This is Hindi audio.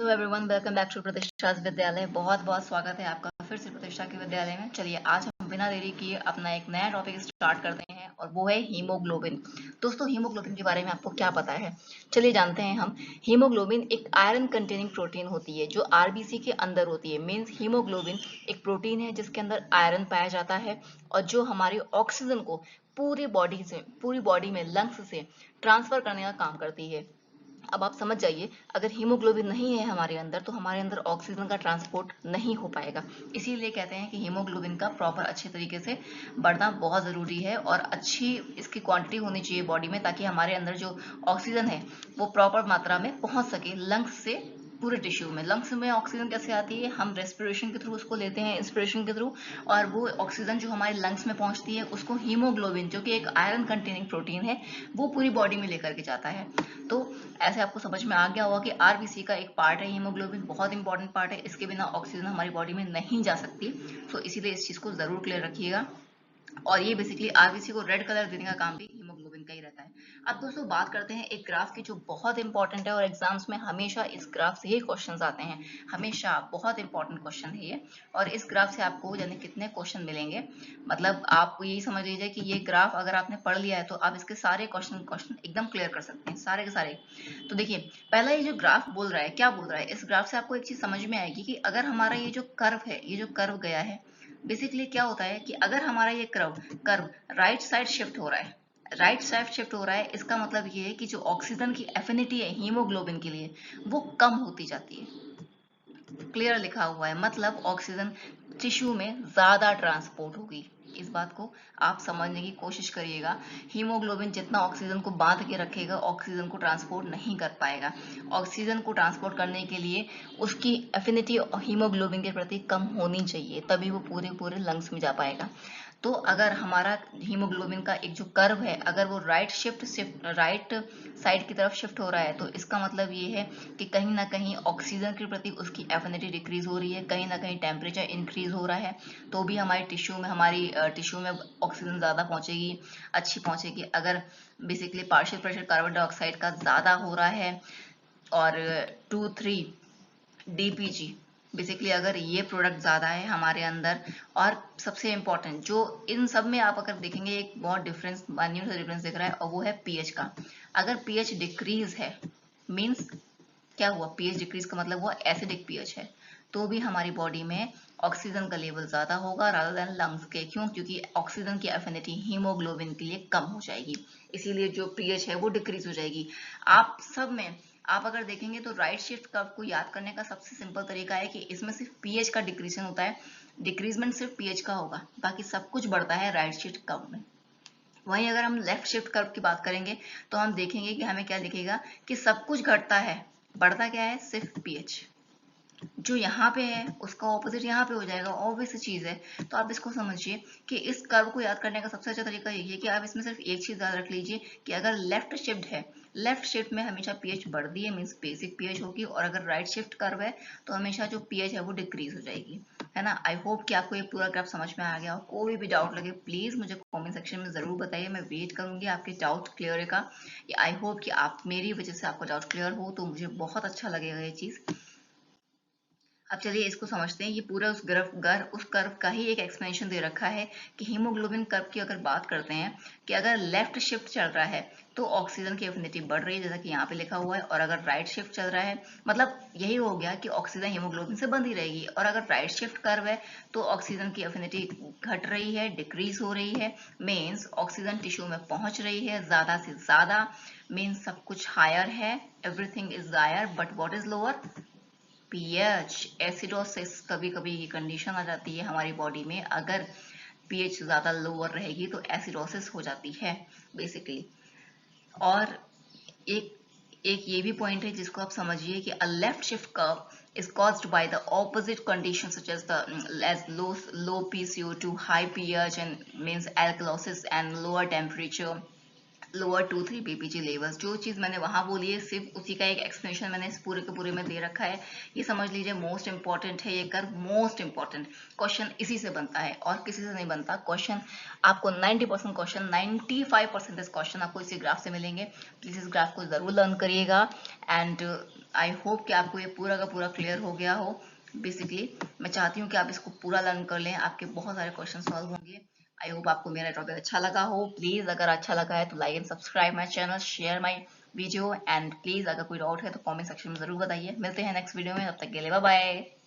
Hello everyone, welcome back to Pratishtha Vidyalaya. बहुत बहुत स्वागत है आपका फिर से प्रतिष्ठा के विद्यालय में। चलिए आज हम बिना देरी किए अपना एक नया टॉपिक स्टार्ट करते हैं और वो है हीमोग्लोबिन। दोस्तों, हीमोग्लोबिन के बारे में आपको क्या पता है? चलिए जानते हैं हम। हीमोग्लोबिन एक आयरन कंटेनिंग प्रोटीन होती है जो आरबीसी के अंदर होती है। मीन्स हीमोग्लोबिन एक प्रोटीन है जिसके अंदर आयरन पाया जाता है और जो हमारी ऑक्सीजन को पूरी बॉडी में लंग्स से ट्रांसफर करने का काम करती है। अब आप समझ जाइए, अगर हीमोग्लोबिन नहीं है हमारे अंदर तो हमारे अंदर ऑक्सीजन का ट्रांसपोर्ट नहीं हो पाएगा। इसीलिए कहते हैं कि हीमोग्लोबिन का प्रॉपर अच्छे तरीके से बढ़ना बहुत ज़रूरी है और अच्छी इसकी क्वांटिटी होनी चाहिए बॉडी में, ताकि हमारे अंदर जो ऑक्सीजन है वो प्रॉपर मात्रा में पहुंच सके लंग्स से पूरे टिश्यू में। लंग्स में ऑक्सीजन कैसे आती है? हम रेस्पिरेशन के थ्रू उसको लेते हैं, इंस्पिरेशन के थ्रू, और वो ऑक्सीजन जो हमारे लंग्स में पहुंचती है उसको हीमोग्लोबिन, जो कि एक आयरन कंटेनिंग प्रोटीन है, वो पूरी बॉडी में लेकर के जाता है। तो ऐसे आपको समझ में आ गया होगा कि आरबीसी का एक पार्ट है हीमोग्लोबिन, बहुत इंपॉर्टेंट पार्ट है। इसके बिना ऑक्सीजन हमारी बॉडी में नहीं जा सकती। तो इसीलिए इस चीज को जरूर क्लियर रखिएगा। और ये बेसिकली आरबीसी को रेड कलर देने का काम भी हीमोग्लोबिन का ही रहता है। अब दोस्तों बात करते हैं एक ग्राफ की जो बहुत इंपॉर्टेंट है और एग्जाम्स में हमेशा इस ग्राफ से ही क्वेश्चंस आते हैं। हमेशा बहुत इंपॉर्टेंट क्वेश्चन है ये। और इस ग्राफ से आपको जाने कितने क्वेश्चन मिलेंगे, मतलब आप यही समझ लीजिए कि ये ग्राफ अगर आपने पढ़ लिया है तो आप इसके सारे क्वेश्चन एकदम क्लियर कर सकते हैं, सारे के सारे। तो देखिए, पहला ये जो ग्राफ बोल रहा है, क्या बोल रहा है? इस ग्राफ से आपको एक चीज समझ में आएगी कि अगर हमारा ये जो कर्व है, ये जो कर्व गया है, बेसिकली क्या होता है कि अगर हमारा ये कर्व राइट साइड शिफ्ट हो रहा है, इसका मतलब ये है कि जो ऑक्सीजन की एफिनिटी है हीमोग्लोबिन के लिए वो कम होती जाती है। क्लियर लिखा हुआ है, मतलब ऑक्सीजन टिश्यू में ज्यादा ट्रांसपोर्ट होगी। इस बात को आप समझने की कोशिश करिएगा। हीमोग्लोबिन जितना ऑक्सीजन को बांध के रखेगा, ऑक्सीजन को ट्रांसपोर्ट नहीं कर पाएगा। ऑक्सीजन को ट्रांसपोर्ट करने के लिए उसकी एफिनिटी हीमोग्लोबिन के प्रति कम होनी चाहिए, तभी वो पूरे पूरे लंग्स में जा पाएगा। तो अगर हमारा हीमोग्लोबिन का एक जो कर्व है, अगर वो राइट साइड की तरफ शिफ्ट हो रहा है, तो इसका मतलब ये है कि कहीं ना कहीं ऑक्सीजन के प्रति उसकी एफिनिटी डिक्रीज हो रही है, कहीं ना कहीं टेम्परेचर इंक्रीज हो रहा है। तो भी हमारी टिश्यू में ऑक्सीजन ज़्यादा पहुंचेगी, अच्छी पहुंचेगी। अगर basically partial pressure carbon dioxide का ज़्यादा हो रहा है और 2,3 DPG, बेसिकली अगर ये प्रोडक्ट ज़्यादा है हमारे अंदर। और सबसे इम्पॉर्टेंट जो इन सब में आप अगर देखेंगे, एक बहुत मान्य सा डिफरेंस दिख रहा है, और वो है पीएच का। अगर पीएच डिक्रीज है, मीन्स क्या हुआ? पीएच डिक्रीज का मतलब हुआ एसिडिक पीएच है, तो भी हमारी बॉडी में ऑक्सीजन का लेवल ज्यादा होगा रादर देन लंग्स के। क्यों? क्योंकि ऑक्सीजन की एफिनिटी हीमोग्लोबिन के लिए कम हो जाएगी, इसीलिए जो पीएच है वो डिक्रीज हो जाएगी। आप सब में आप अगर देखेंगे तो राइट शिफ्ट कर्व को याद करने का सबसे सिंपल तरीका है कि इसमें सिर्फ पीएच का डिक्रीजन होता है, डिक्रीजमेंट सिर्फ पीएच का होगा, बाकी सब कुछ बढ़ता है राइट शिफ्ट कर्व में। वहीं अगर हम लेफ्ट शिफ्ट कर्व की बात करेंगे तो हम देखेंगे कि हमें क्या दिखेगा कि सब कुछ घटता है, बढ़ता क्या है? सिर्फ पीएच। जो यहाँ पे है उसका ऑपोजिट यहाँ पे हो जाएगा, ऑब्वियस चीज है। तो आप इसको समझिए कि इस कर्व को याद करने का सबसे अच्छा तरीका यही है कि आप इसमें सिर्फ एक चीज याद रख लीजिए कि अगर लेफ्ट शिफ्ट है, लेफ्ट शिफ्ट में हमेशा पीएच बढ़ती है, मीन्स बेसिक पीएच होगी, और अगर राइट शिफ्ट कर्व है तो हमेशा जो पीएच है वो डिक्रीज हो जाएगी, है ना। आई होप कि आपको ये पूरा ग्राफ समझ में आ गया हो। कोई भी डाउट लगे प्लीज मुझे कमेंट सेक्शन में जरूर बताइए, मैं वेट करूंगी आपके डाउट क्लियर का। आई होप कि आप मेरी वजह से आपका डाउट क्लियर हो, तो मुझे बहुत अच्छा लगेगा ये चीज। अब चलिए इसको समझते हैं। ये पूरा उस कर्व का ही एक एक्सप्लेनेशन दे रखा है कि हीमोग्लोबिन कर्व की अगर बात करते हैं कि अगर लेफ्ट शिफ्ट चल रहा है तो ऑक्सीजन की एफिनिटी बढ़ रही है, जैसा कि यहाँ पे लिखा हुआ है, और अगर राइट शिफ्ट चल रहा है मतलब यही हो गया कि ऑक्सीजन हीमोग्लोबिन से बंधी रहेगी, और अगर राइट शिफ्ट कर्व है तो ऑक्सीजन की एफिनिटी घट रही है, डिक्रीज हो रही है। मीन्स ऑक्सीजन टिश्यू में पहुंच रही है ज्यादा से ज्यादा, मीन्स सब कुछ हायर है, everything is higher, but what is lower? PH. Acidosis कभी कभी ये कंडीशन आ जाती है हमारी बॉडी में, अगर पीएच ज्यादा लोअर रहेगी तो एसिडोसिस हो जाती है बेसिकली। और एक एक ये भी पॉइंट है जिसको आप समझिए कि अ left shift curve is caused by the opposite conditions such as low PCO2, high pH, and means alkalosis and lower temperature, lower 2-3 BPG levels. जो चीज़ मैंने वहाँ बोली है सिर्फ उसी का एक एक्सप्लेनेशन मैंने इस पूरे के पूरे में दे रखा है। ये समझ लीजिए मोस्ट इंपॉर्टेंट है ये कर्व, मोस्ट इंपॉर्टेंट क्वेश्चन इसी से बनता है और किसी से नहीं बनता। क्वेश्चन आपको 90% क्वेश्चन, 95% क्वेश्चन आपको इसी ग्राफ से मिलेंगे। प्लीज इस ग्राफ को जरूर लर्न करिएगा एंड आई होप कि आपको ये पूरा का पूरा क्लियर हो गया हो। बेसिकली मैं चाहती हूँ कि आप इसको पूरा लर्न कर लें, आपके बहुत सारे क्वेश्चन सॉल्व होंगे। आई होप आपको मेरा टॉपिक अच्छा लगा हो। प्लीज अगर अच्छा लगा है तो like and subscribe my channel, share my video and please अगर कोई डाउट है तो कमेंट सेक्शन में जरूर बताइए। मिलते हैं नेक्स्ट वीडियो में, तब तक के लिए बाय बाय।